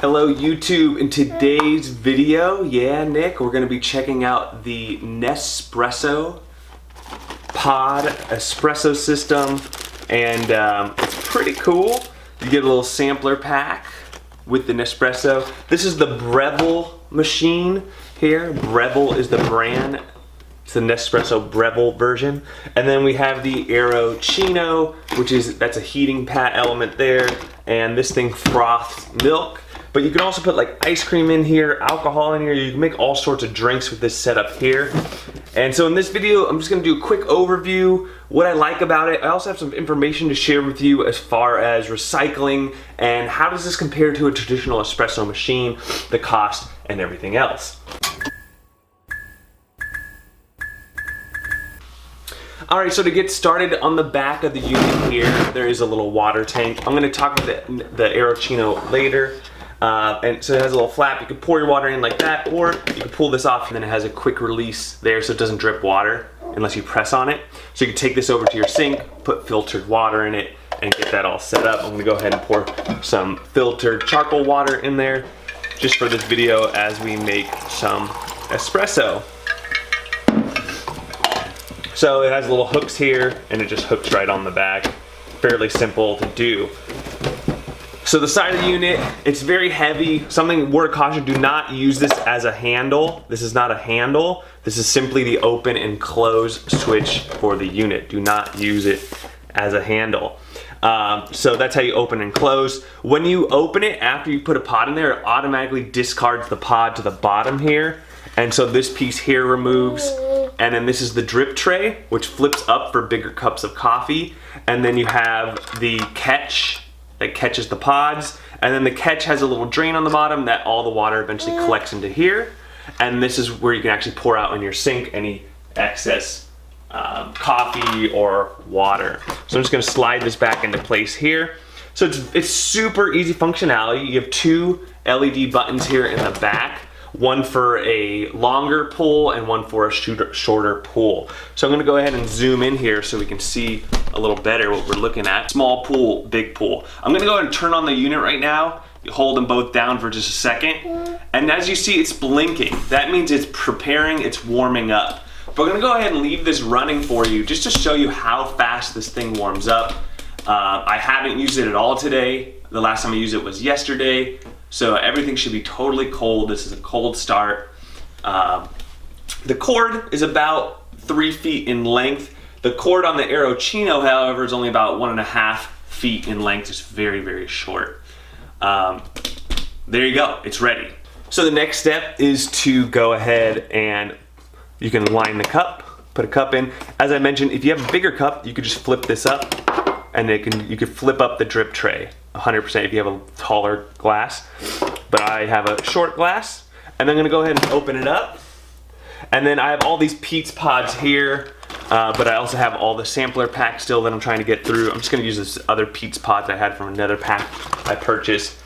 Hello YouTube. In today's video, Nick, we're going to be checking out the Nespresso pod espresso system, and it's pretty cool. You get a little sampler pack with the Nespresso. This is the Breville machine here. Breville is the brand. It's the Nespresso Breville version. And then we have the Aeroccino, that's a heating pad element there. And this thing froths milk. But you can also put like ice cream in here, alcohol in here. You can make all sorts of drinks with this setup here. And so in this video, I'm just gonna do a quick overview, what I like about it. I also have some information to share with you as far as recycling and how does this compare to a traditional espresso machine, the cost, and everything else. Alright, so to get started, on the back of the unit here, there is a little water tank. I'm going to talk about the Aeroccino later. And so it has a little flap. You can pour your water in like that, or you can pull this off and then it has a quick release there so it doesn't drip water unless you press on it. So you can take this over to your sink, put filtered water in it, and get that all set up. I'm going to go ahead and pour some filtered charcoal water in there just for this video as we make some espresso. So it has little hooks here and it just hooks right on the back. Fairly simple to do. So the side of the unit, it's very heavy. Word of caution, do not use this as a handle. This is not a handle. This is simply the open and close switch for the unit. Do not use it as a handle. So that's how you open and close. When you open it, after you put a pod in there, it automatically discards the pod to the bottom here. And so this piece here removes. And then this is the drip tray, which flips up for bigger cups of coffee. And then you have the catch that catches the pods. And then the catch has a little drain on the bottom that all the water eventually collects into here. And this is where you can actually pour out in your sink any excess coffee or water. So I'm just gonna slide this back into place here. So it's super easy functionality. You have two LED buttons here in the back. One for a longer pull and one for a shorter pull. So I'm gonna go ahead and zoom in here so we can see a little better what we're looking at. Small pull, big pull. I'm gonna go ahead and turn on the unit right now. You hold them both down for just a second. And as you see, it's blinking. That means it's preparing, it's warming up. But I'm gonna go ahead and leave this running for you just to show you how fast this thing warms up. I haven't used it at all today. The last time I used it was yesterday. So everything should be totally cold. This is a cold start. The cord is about 3 feet in length. The cord on the Aeroccino, however, is only about 1.5 feet in length. It's very, very short. There you go, it's ready. So the next step is to go ahead and you can line the cup, put a cup in. As I mentioned, if you have a bigger cup, you could just flip this up and you could flip up the drip tray 100% if you have a taller glass. But I have a short glass, and I'm gonna go ahead and open it up. And then I have all these Pete's pods here, but I also have all the sampler packs still that I'm trying to get through. I'm just gonna use this other Pete's pods I had from another pack I purchased.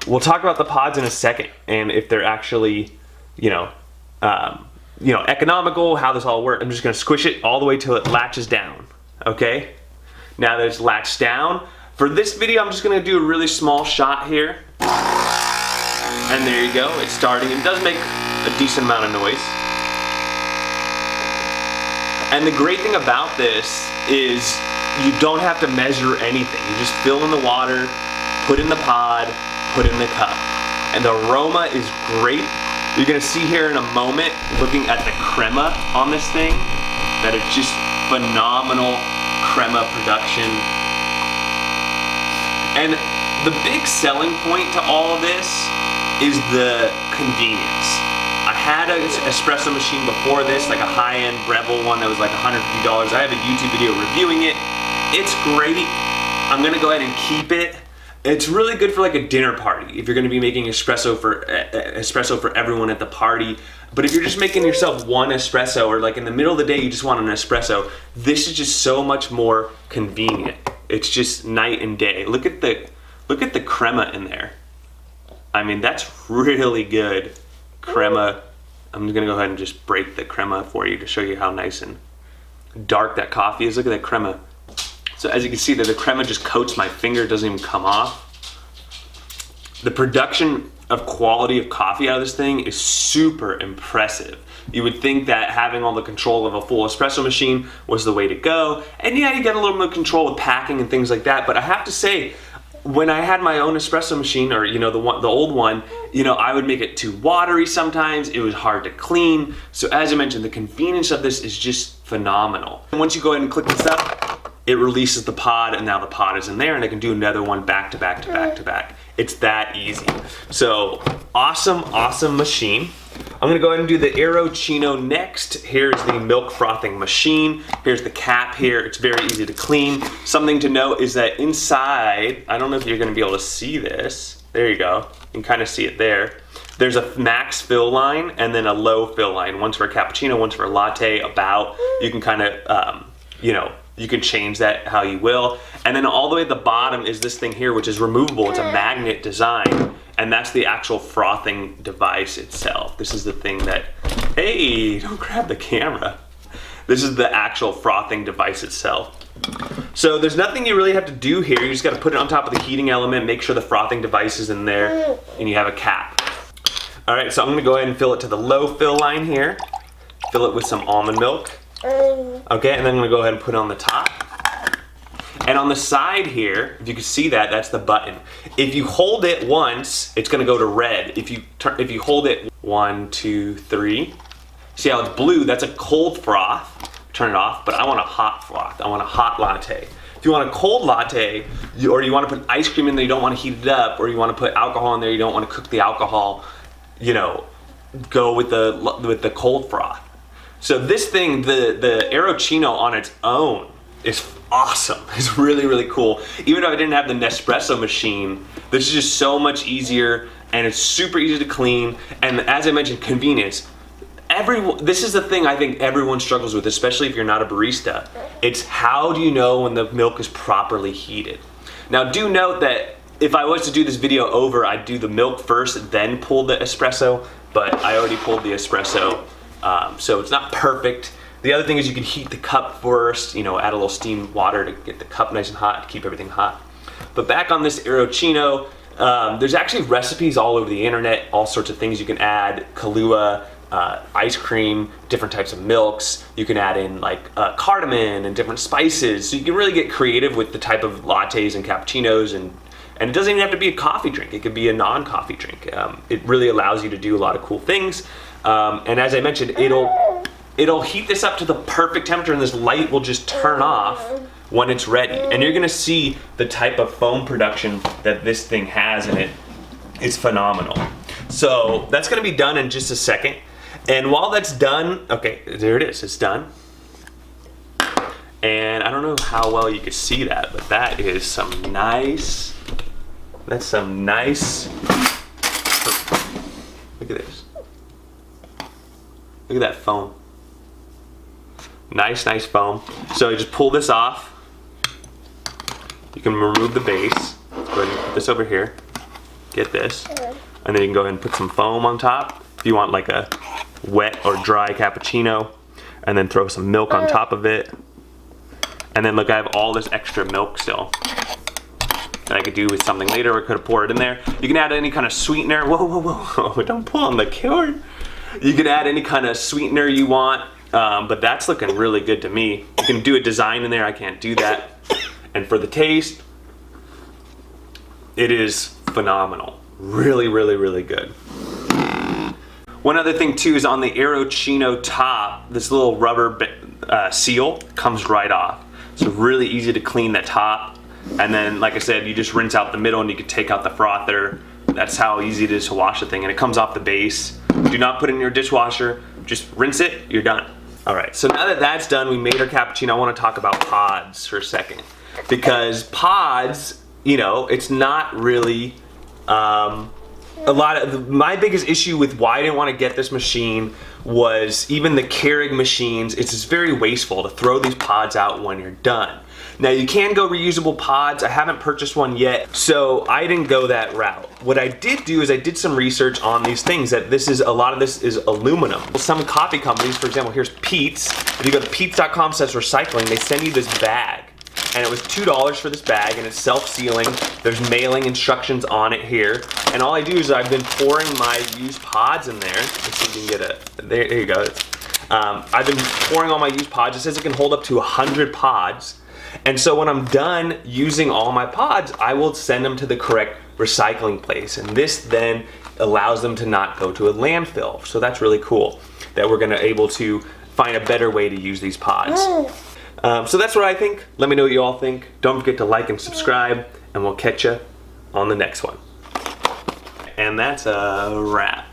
We'll talk about the pods in a second, and if they're actually, economical, how this all works. I'm just gonna squish it all the way till it latches down, okay? Now that it's latched down, for this video, I'm just gonna do a really small shot here. And there you go, it's starting. It does make a decent amount of noise. And the great thing about this is you don't have to measure anything. You just fill in the water, put in the pod, put in the cup. And the aroma is great. You're gonna see here in a moment, looking at the crema on this thing, that it's just phenomenal crema production. And the big selling point to all of this is the convenience. I had an espresso machine before this, like a high-end Breville one that was like $150. I have a YouTube video reviewing it. It's great. I'm gonna go ahead and keep it. It's really good for like a dinner party if you're gonna be making espresso for everyone at the party. But if you're just making yourself one espresso, or like in the middle of the day you just want an espresso, this is just so much more convenient. It's just night and day. Look at the crema in there. I mean, that's really good crema. I'm gonna go ahead and just break the crema for you to show you how nice and dark that coffee is. Look at that crema. So as you can see, the crema just coats my finger, it doesn't even come off. The production of quality of coffee out of this thing is super impressive. You would think that having all the control of a full espresso machine was the way to go. And yeah, you get a little bit of control with packing and things like that. But I have to say, when I had my own espresso machine, or the old one, I would make it too watery sometimes. It was hard to clean. So as I mentioned, the convenience of this is just phenomenal. And once you go ahead and click this up, it releases the pod, and now the pod is in there, and I can do another one back to back to back to back. It's that easy. So awesome, awesome machine. I'm gonna go ahead and do the Aeroccino next. Here's the milk frothing machine. Here's the cap here. It's very easy to clean. Something to note is that inside, I don't know if you're gonna be able to see this. There you go. You can kind of see it there. There's a max fill line and then a low fill line. One's for a cappuccino, one's for a latte, about. You can kind of, you can change that how you will. And then all the way at the bottom is this thing here, which is removable. It's a magnet design. And that's the actual frothing device itself. This is the thing that, hey, don't grab the camera. This is the actual frothing device itself. So there's nothing you really have to do here. You just gotta put it on top of the heating element, make sure the frothing device is in there, and you have a cap. All right, so I'm gonna go ahead and fill it to the low fill line here. Fill it with some almond milk. Okay, and then I'm gonna go ahead and put it on the top. And on the side here, if you can see that, that's the button. If you hold it once, it's gonna go to red. If you hold it 1, 2, 3, see how it's blue? That's a cold froth. Turn it off, but I want a hot froth. I want a hot latte. If you want a cold latte, or you want to put ice cream in there, you don't want to heat it up, or you want to put alcohol in there, you don't want to cook the alcohol, go with the cold froth. So this thing, the Aeroccino on its own is awesome. It's really, really cool. Even though I didn't have the Nespresso machine, this is just so much easier, and it's super easy to clean. And as I mentioned, convenience. This is the thing I think everyone struggles with, especially if you're not a barista. It's how do you know when the milk is properly heated? Now do note that if I was to do this video over, I'd do the milk first, then pull the espresso, but I already pulled the espresso, so it's not perfect. The other thing is you can heat the cup first, add a little steamed water to get the cup nice and hot, to keep everything hot. But back on this Aeroccino, there's actually recipes all over the internet, all sorts of things you can add, Kahlua, ice cream, different types of milks. You can add in like cardamom and different spices. So you can really get creative with the type of lattes and cappuccinos, and it doesn't even have to be a coffee drink. It could be a non-coffee drink. It really allows you to do a lot of cool things. And as I mentioned, it'll heat this up to the perfect temperature, and this light will just turn off when it's ready. And you're gonna see the type of foam production that this thing has in it. It's phenomenal. So that's gonna be done in just a second. And while that's done, okay, there it is, it's done. And I don't know how well you can see that, but that is some nice, look at this. Look at that foam. Nice, nice foam. So you just pull this off. You can remove the base. Let's go ahead and put this over here. Get this. And then you can go ahead and put some foam on top. If you want like a wet or dry cappuccino, and then throw some milk on top of it. And then look, I have all this extra milk still that I could do with something later, or I could have poured it in there. You can add any kind of sweetener. Whoa, whoa, whoa, don't pull on the cord. You can add any kind of sweetener you want, but that's looking really good to me. You can do a design in there, I can't do that. And for the taste, it is phenomenal. Really, really, really good. One other thing too is on the Aeroccino top, this little rubber seal comes right off. So really easy to clean the top. And then, like I said, you just rinse out the middle and you can take out the frother. That's how easy it is to wash the thing, and it comes off the base. Do not put it in your dishwasher, just rinse it, you're done. All right, so now that that's done, we made our cappuccino. I wanna talk about pods for a second. Because pods, it's not really, my biggest issue with why I didn't want to get this machine was even the Keurig machines. It's just very wasteful to throw these pods out when you're done. Now you can go reusable pods. I haven't purchased one yet, so I didn't go that route. What I did do is I did some research on these things, that a lot of this is aluminum. Some coffee companies, for example, here's Peet's. If you go to peets.com/recycling, they send you this bag. and it was $2 for this bag, and it's self-sealing. There's mailing instructions on it here, and all I do is I've been pouring my used pods in there. Let's see if you can get it. There you go. I've been pouring all my used pods. It says it can hold up to 100 pods, and so when I'm done using all my pods, I will send them to the correct recycling place, and this then allows them to not go to a landfill. So that's really cool that we're gonna able to find a better way to use these pods. So that's what I think. Let me know what you all think. Don't forget to like and subscribe, and we'll catch you on the next one. And that's a wrap.